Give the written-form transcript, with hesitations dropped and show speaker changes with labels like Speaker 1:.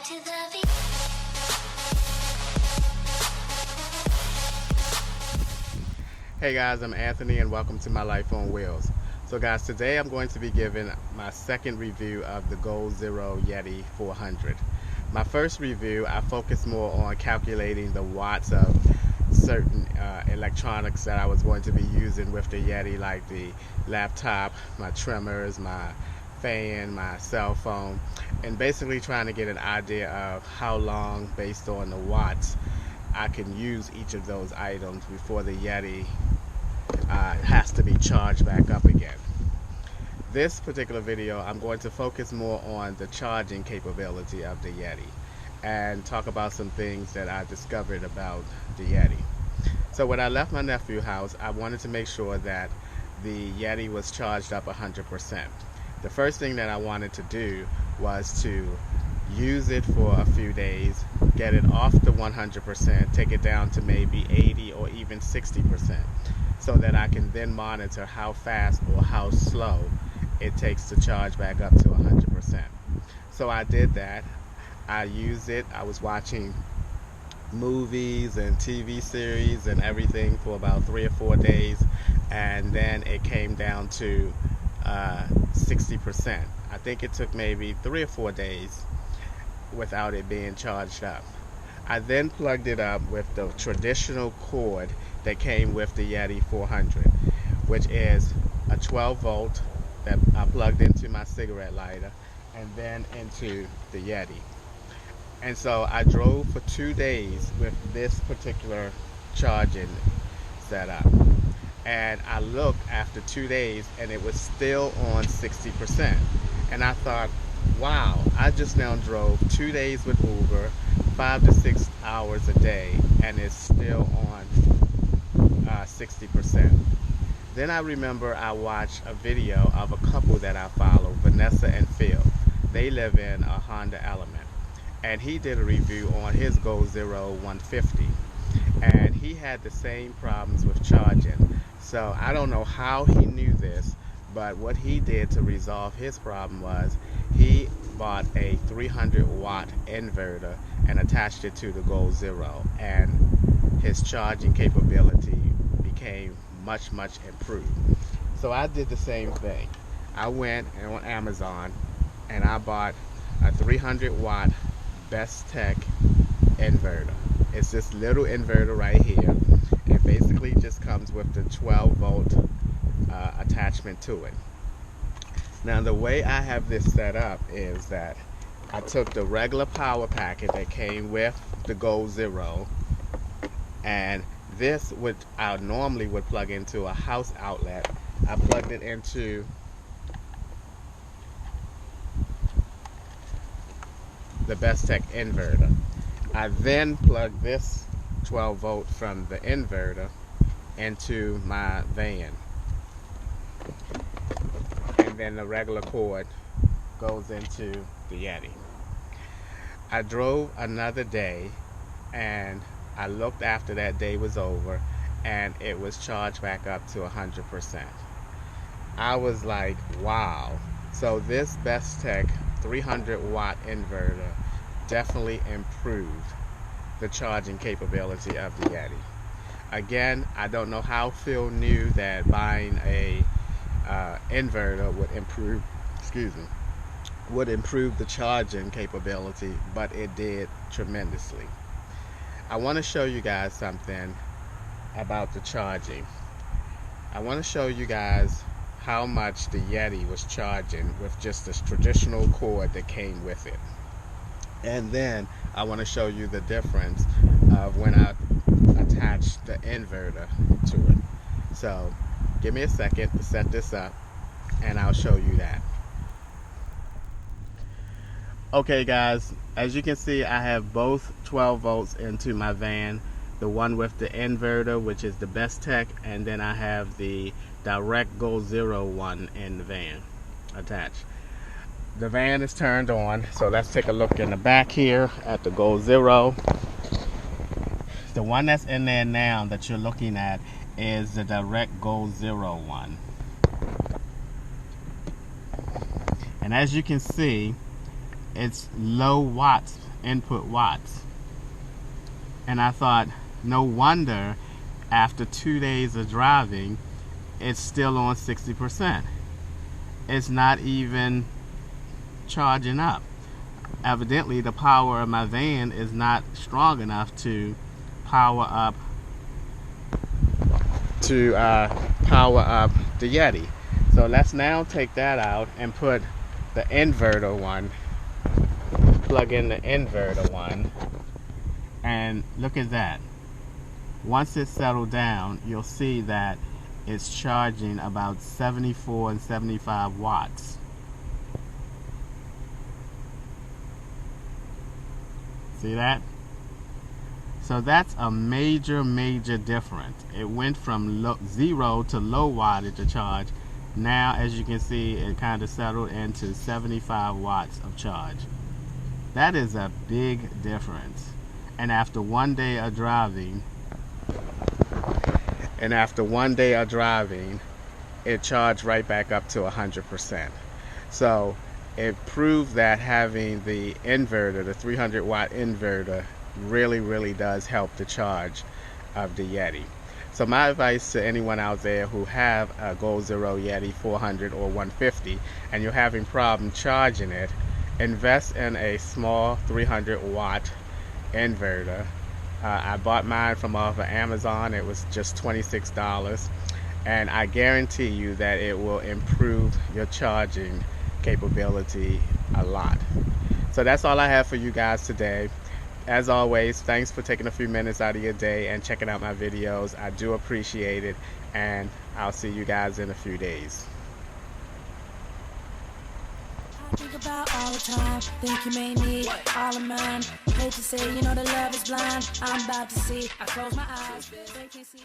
Speaker 1: to the beat.
Speaker 2: Hey guys, I'm Anthony and welcome to my Life on Wheels. So guys, today I'm going to be giving my second review of the Goal Zero Yeti 400. My first review, I focused more on calculating the watts of certain electronics that I was going to be using with the Yeti, like the laptop, my trimmers, my fan, my cell phone, and basically trying to get an idea of how long, based on the watts, I can use each of those items before the Yeti has to be charged back up again. This particular video, I'm going to focus more on the charging capability of the Yeti and talk about some things that I discovered about the Yeti. So when I left my nephew's house, I wanted to make sure that the Yeti was charged up 100%. The first thing that I wanted to do was to use it for a few days, get it off the 100%, take it down to maybe 80 or even 60%, so that I can then monitor how fast or how slow it takes to charge back up to 100%. So I did that. I used it. I was watching movies and TV series and everything for about 3 or 4 days, and then it came down to 60%. I think it took maybe 3 or 4 days without it being charged up. I then plugged it up with the traditional cord that came with the Yeti 400, which is a 12 volt that I plugged into my cigarette lighter and then into the Yeti. And so I drove for 2 days with this particular charging setup. And I looked after 2 days and it was still on 60%. And I thought, wow, I just now drove 2 days with Uber, 5 to 6 hours a day, and it's still on 60%. Then I remember I watched a video of a couple that I follow, Vanessa and Phil. They live in a Honda Element, and he did a review on his Goal Zero 150, and he had the same problems with charging. So I don't know how he knew this, but what he did to resolve his problem was he bought a 300 watt inverter and attached it to the Goal Zero, and his charging capability became much improved. So I did the same thing. I went on Amazon and I bought a 300 watt Best Tech inverter. It's this little inverter right here. It basically just comes with the 12 volt attachment to it. Now the way I have this set up is that I took the regular power packet that came with the Goal Zero, and this would I normally would plug into a house outlet. I plugged it into the Best Tech inverter. I then plugged this 12 volt from the inverter into my van, and then the regular cord goes into the Yeti. I drove another day and I looked after that day was over and it was charged back up to 100%. I was like, wow. So this Best Tech 300 watt inverter definitely improved the charging capability of the Yeti. Again, I don't know how Phil knew that buying a inverter would improve the charging capability, but it did tremendously. I want to show you guys something about the charging. I want to show you guys how much the Yeti was charging with just this traditional cord that came with it. And then I want to show you the difference of when I attached the inverter to it. So give me a second to set this up and I'll show you that. Okay guys, as you can see, I have both 12 volts into my van, the one with the inverter, which is the Best Tech, and then I have the direct Goal Zero one in the van attached. The van is turned on, so let's take a look in the back here at the Goal Zero. The one that's in there now that you're looking at is the direct Goal Zero one. And as you can see, it's low watts, input watts. And I thought, no wonder after 2 days of driving, it's still on 60%. It's not even charging up. Evidently, the power of my van is not strong enough to power up the Yeti. So let's now take that out and put the inverter one, plug in the inverter one, and look at that. Once it's settled down, you'll see that it's charging about 74 and 75 watts. See that? So that's a major difference. It went from zero to low wattage of charge. Now, as you can see, it kind of settled into 75 watts of charge. That is a big difference. And after 1 day of driving, it charged right back up to 100%. So it proved that having the inverter, the 300 watt inverter, really does help the charge of the Yeti. So my advice to anyone out there who have a Goal Zero Yeti 400 or 150 and you're having problem charging it, invest in a small 300 watt inverter. I bought mine from off of Amazon. It was just $26, and I guarantee you that it will improve your charging capability a lot. So that's all I have for you guys today. As always, thanks for taking a few minutes out of your day and checking out my videos. I do appreciate it, and I'll see you guys in a few days.
Speaker 1: I think about all the time, think you may need all of mine. Hate to say, you know the love is blind. I'm about to see, I close my eyes, they can't see you.